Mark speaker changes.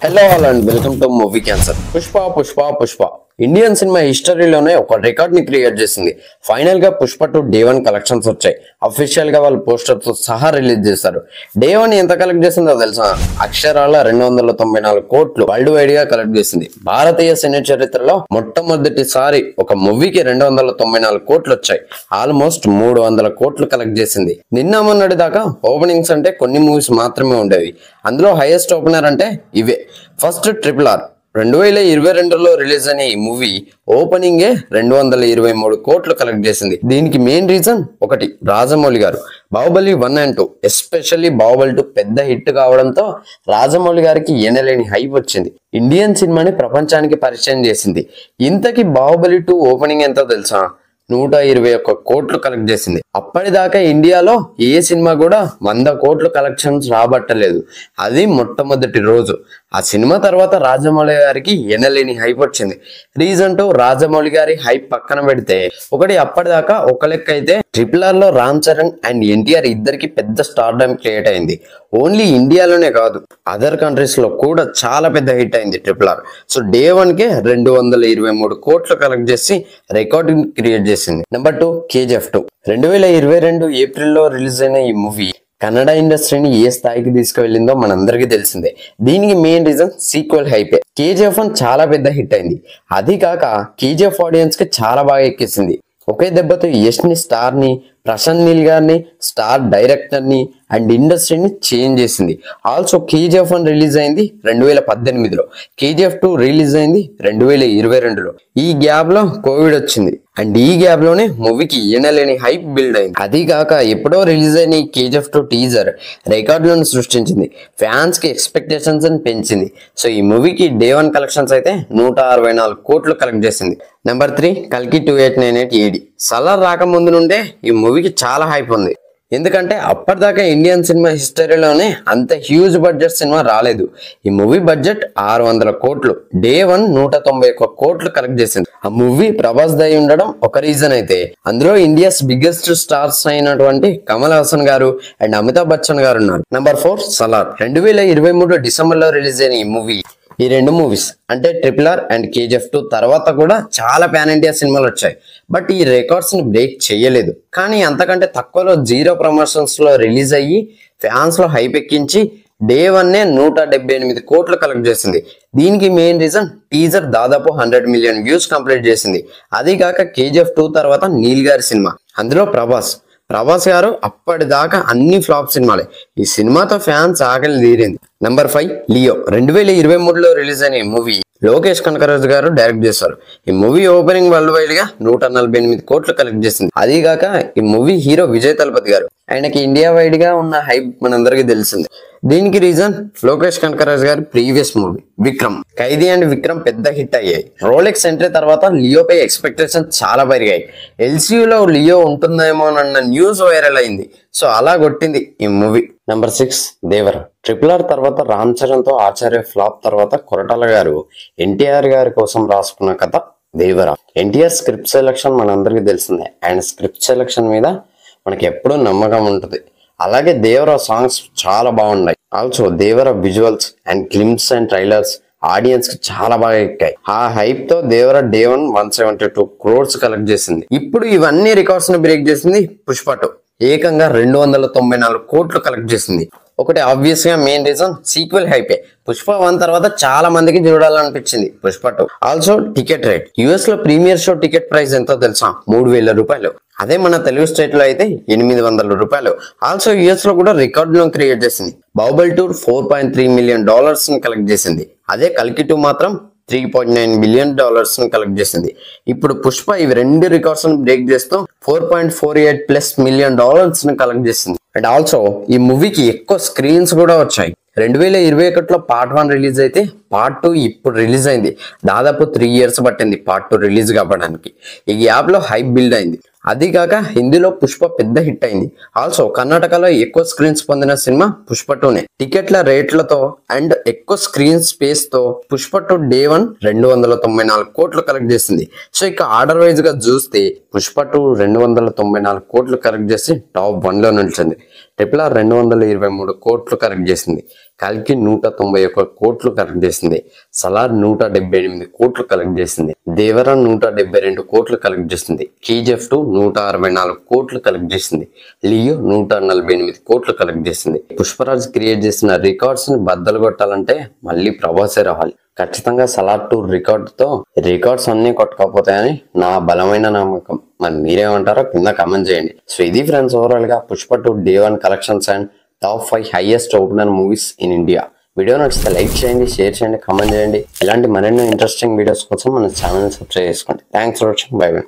Speaker 1: Hello all and welcome to movie cancer. Pushpa Indian cinema హిస్టరీలోనే ఒక record ని create చేసింది. ఫైనల్ గా పుష్ప 2 డే 1 కలెక్షన్స్ వచ్చాయి. అఫీషియల్ గా వాళ్ళు పోస్టర్ తో సహా రిలీజ్ చేశారు. డే 1 ఎంత కలెక్ట్ చేసిందో తెలుసా? అక్షరాల 294 కోట్లు వరల్డ్ వైడ్ గా కలెక్ట్ చేసింది. భారతీయ సినీ చరిత్రలో మొట్టమొదటిసారి ఒక మూవీకి 294 కోట్లు వచ్చాయి. ఆల్మోస్ట్ 300 కోట్లు కలెక్ట్ చేసింది. నిన్న మొన్నటి దాకా ఓపెనింగ్స్ అంటే కొన్ని మూవీస్ మాత్రమే ఉండేవి. అందులో హైయెస్ట్ ఓపెనర్ అంటే ఇవే. ఫస్ట్ RRR 2022లో రిలీజ్ అయిన ఈ మూవీ ఓపెనింగే 223 కోట్లు కలెక్ట్ చేసింది. దీనికి మెయిన్ రీజన్ ఒకటి, రాజమౌళి గారు బాహుబలి 1 and 2 ఎస్పెషల్లీ బాహుబలి 2 పెద్ద హిట్ కావడంతో రాజమౌళి గారికి ఎనలేని హైప్ వచ్చింది. ఇండియన్ సినిమాని ప్రపంచానికి పరిచయం చేసింది. ఇంతకీ బాహుబలి 2 ఓపెనింగ్ ఎంతో తెలుసా? 121 కోట్లు కలెక్ట్ చేసింది. అప్పటిదాకా ఇండియాలో ఏ సినిమా కూడా 100 కోట్లు కలెక్షన్స్ రాబట్టలేదు. అది మొట్టమొదటి రోజు. ఆ సినిమా తర్వాత రాజమౌళి గారికి ఎనలేని హైప్ వచ్చింది. రీజన్ 2 రాజమౌళి గారి హైప్ పక్కన పెడితే ఒకటి, అప్పటిదాకా ఒక లెక్క అయితే RRR లో రామ్ చరణ్ అండ్ ఎన్టీఆర్ ఇద్దరికి పెద్ద స్టార్డమ్ క్రియేట్ అయింది. ఓన్లీ ఇండియాలోనే కాదు, అదర్ కంట్రీస్ లో కూడా చాలా పెద్ద హిట్ అయింది RRR. సో డే 1 కే 223 కోట్లు కలెక్ట్ చేసి రికార్డ్ క్రియేట్ చేసింది. నెంబర్ 2, KGF 2 2022 ఏప్రిల్లో రిలీజ్ అయిన ఈ మూవీ కన్నడ ఇండస్ట్రీని ఏ స్థాయికి తీసుకువెళ్ళిందో మనందరికీ తెలిసిందే. దీనికి మెయిన్ రీజన్ సీక్వెల్ హైపే. KGF 1 చాలా పెద్ద హిట్ అయింది. అది కాక KGF ఆడియన్స్ కి చాలా బాగా ఎక్కేసింది. ఒకే దెబ్బతో యష్ ని, స్టార్ ని, ప్రశాంత్ నీల్ గారిని, స్టార్ డైరెక్టర్ ని అండ్ ఇండస్ట్రీని చేంజ్ చేసింది. ఆల్సో KGF 1 రిలీజ్ అయింది 2018లో, KGF 2 రిలీజ్ అయింది 2022లో. ఈ గ్యాప్ లో కోవిడ్ వచ్చింది అండ్ ఈ గ్యాప్ లోనే మూవీకి ఎనలేని హైప్ బిల్డ్ అయింది. అది కాక ఎప్పుడో రిలీజ్ అయిన ఈ KGF 2 టీజర్ రికార్డులను సృష్టించింది. ఫ్యాన్స్ కి ఎక్స్పెక్టేషన్స్ అని పెంచింది. సో ఈ మూవీకి డే 1 కలెక్షన్స్ అయితే 164 కోట్లు కలెక్ట్ చేసింది. నెంబర్ 3, కల్కి 2898 AD. సలార్ రాకముందు నుండే ఈ మూవీకి చాలా హైప్ ఉంది. ఎందుకంటే అప్పటిదాకా ఇండియన్ సినిమా హిస్టరీలోనే అంత హ్యూజ్ బడ్జెట్ సినిమా రాలేదు. ఈ మూవీ బడ్జెట్ 600 కోట్లు. డే 1 191 కోట్లు కలెక్ట్ చేసింది. ఆ మూవీ ప్రభాస్ దయ ఉండడం ఒక రీజన్ అయితే, అందులో ఇండియాస్ బిగ్గెస్ట్ స్టార్స్ అయినటువంటి కమల్ హాసన్ గారు అండ్ అమితాబ్ బచ్చన్ గారు ఉన్నారు. నెంబర్ 4, సలార్ 2023 డిసెంబర్లో రిలీజ్ అయిన ఈ మూవీ. ఈ రెండు మూవీస్ అంటే RRR అండ్ KGF 2 తర్వాత కూడా చాలా పాన్ ఇండియా సినిమాలు వచ్చాయి. బట్ ఈ రికార్డ్స్ ని బ్రేక్ చేయలేదు. కానీ అంతకంటే తక్కువలో 0 ప్రమోషన్స్ లో రిలీజ్ అయ్యి ఫ్యాన్స్ లో హైప్ ఎక్కించి డే 1 178 కోట్లు కలెక్ట్ చేసింది. దీనికి మెయిన్ రీజన్ టీజర్ దాదాపు 100 మిలియన్ వ్యూస్ కంప్లీట్ చేసింది. అది కాక KGF 2 తర్వాత నీల్ గారి సినిమా, అందులో ప్రభాస్ గారు అప్పటిదాకా అన్ని ఫ్లాప్ సినిమాలే. ఈ సినిమాతో ఫ్యాన్స్ ఆకలి తీరింది. నెంబర్ 5, లియో 2023లో రిలీజ్ అయిన ఈ మూవీ లోకేష్ కనకరాజు గారు డైరెక్ట్ చేశారు. ఈ మూవీ ఓపెనింగ్ వరల్డ్ వైడ్ గా 148 కోట్లు కలెక్ట్ చేసింది. అదిగాక ఈ మూవీ హీరో విజయ్ తలపతి గారు. ఆయనకి ఇండియా వైడ్ గా ఉన్న హైప్ మనందరికీ తెలిసింది. దీనికి రీజన్ లోకేష్ కనకరాజు గారి previous movie Vikram. Khaidi and Vikram పెద్ద హిట్ అయ్యాయి. రోలెక్స్ ఎంట్రీ తర్వాత లియోపై ఎక్స్పెక్టేషన్ చాలా పెరిగాయి. LCUలో లియో ఉంటుందేమో అన్న న్యూస్ వైరల్ అయింది. సో అలా కొట్టింది ఈ మూవీ. నెంబర్ 6, దేవర. RRR తర్వాత రామ్ చరణ్ తో ఆచార్య ఫ్లాప్ తర్వాత కొరటాల గారు ఎన్టీఆర్ గారి కోసం రాసుకున్న కథ దేవర. ఎన్టీఆర్ స్క్రిప్ట్ సెలెక్షన్ మనందరికీ తెలిసిందే. అండ్ స్క్రిప్ట్ సెలెక్షన్ మీద మనకి ఎప్పుడూ నమ్మకం ఉంటుంది. అలాగే దేవర సాంగ్స్ చాలా బాగున్నాయి. Also Devara visuals and clips and trailers audience కి చాలా బాగా ఎక్కాయి. ఆ హైప్ తో దేవర డే 1 172 crores కలెక్ట్ చేసింది. ఇప్పుడు ఇవన్నీ రికార్డ్స్ ని బ్రేక్ చేసింది పుష్ప 2. ఏకంగా 294 కోట్లు కలెక్ట్ చేసింది. ఒకటి ఆబ్వియస్ గా మెయిన్ రీజన్ సీక్వెల్ హైపే. పుష్ప 1 తర్వాత చాలా మందికి చూడాలనిపించింది Pushpa 2. Also ticket rate. US లో ప్రీమియర్ షో టికెట్ ప్రైస్ ఎంతో తెలుసా? 3000 రూపాయలు. అదే మన తెలుగు స్టేట్ లో అయితే 800 రూపాయలు. ఆల్సో US లో కూడా రికార్డులను క్రియేట్ చేసింది. బాహుబలి 2 $4.3 మిలియన్ ని కలెక్ట్ చేసింది. అదే కల్కి 2 మాత్రం $3.9 మిలియన్ ని కలెక్ట్ చేసింది. ఇప్పుడు పుష్ప ఇవి రెండు రికార్డ్స్ ని బ్రేక్ చేస్తూ $4.48+ మిలియన్ ని కలెక్ట్ చేసింది. అండ్ ఆల్సో ఈ మూవీకి ఎక్కువ స్క్రీన్స్ కూడా వచ్చాయి. 2021లో పార్ట్ 1 రిలీజ్ అయితే పార్ట్ 2 ఇప్పుడు రిలీజ్ అయింది. దాదాపు 3 years పట్టింది పార్ట్ 2 రిలీజ్ కావడానికి. ఈ గ్యాప్ లో హైప్ బిల్డ్ అయింది. అది కాక హిందీలో పుష్ప పెద్ద హిట్ అయింది. ఆల్సో కర్ణాటకలో ఎక్కువ స్క్రీన్స్ పొందిన సినిమా పుష్ప 2నే. టికెట్ల రేట్లతో అండ్ ఎక్కువ స్క్రీన్ స్పేస్ తో పుష్ప 2 డే 1 294 కోట్లు కలెక్ట్ చేసింది. సో ఇక ఆర్డర్ వైజ్ గా చూస్తే పుష్ప 2 294 కోట్లు కలెక్ట్ చేసి టాప్ 1 లో నిలిచింది. RRR 223 కోట్లు కలెక్ట్ చేసింది. కల్కి 191 కోట్లు కలెక్ట్ చేసింది. సలార్ 178 కోట్లు కలెక్ట్ చేసింది. దేవరా 172 కోట్లు కలెక్ట్ చేసింది. కేజీఎఫ్ 2 164 కోట్లు కలెక్ట్ చేసింది. లియో 148 కోట్లు కలెక్ట్ చేసింది. పుష్పరాజ్ క్రియేట్ చేసిన రికార్డ్స్ ని బద్దలు కొట్టాలంటే మళ్ళీ ప్రభాసే రావాలి. ఖచ్చితంగా సలార్ 2 రికార్డ్స్ అన్ని కొట్టకపోతాయని నా బలమైన నమ్మకం. మరి మీరేమంటారో కింద కమెంట్ చేయండి. సో ఇది ఫ్రెండ్స్ ఓవరాల్ గా Pushpa 2 Day 1 collections and top 5 highest opener movies in India. Video నచ్చితే లైక్ చేయండి, షేర్ చేయండి, కమెంట్ చేయండి. ఇలాంటి మరెన్నో ఇంట్రెస్టింగ్ వీడియోస్ కోసం మన ఛానల్ సబ్స్క్రైబ్ చేసుకోండి. Thanks for watching. By by.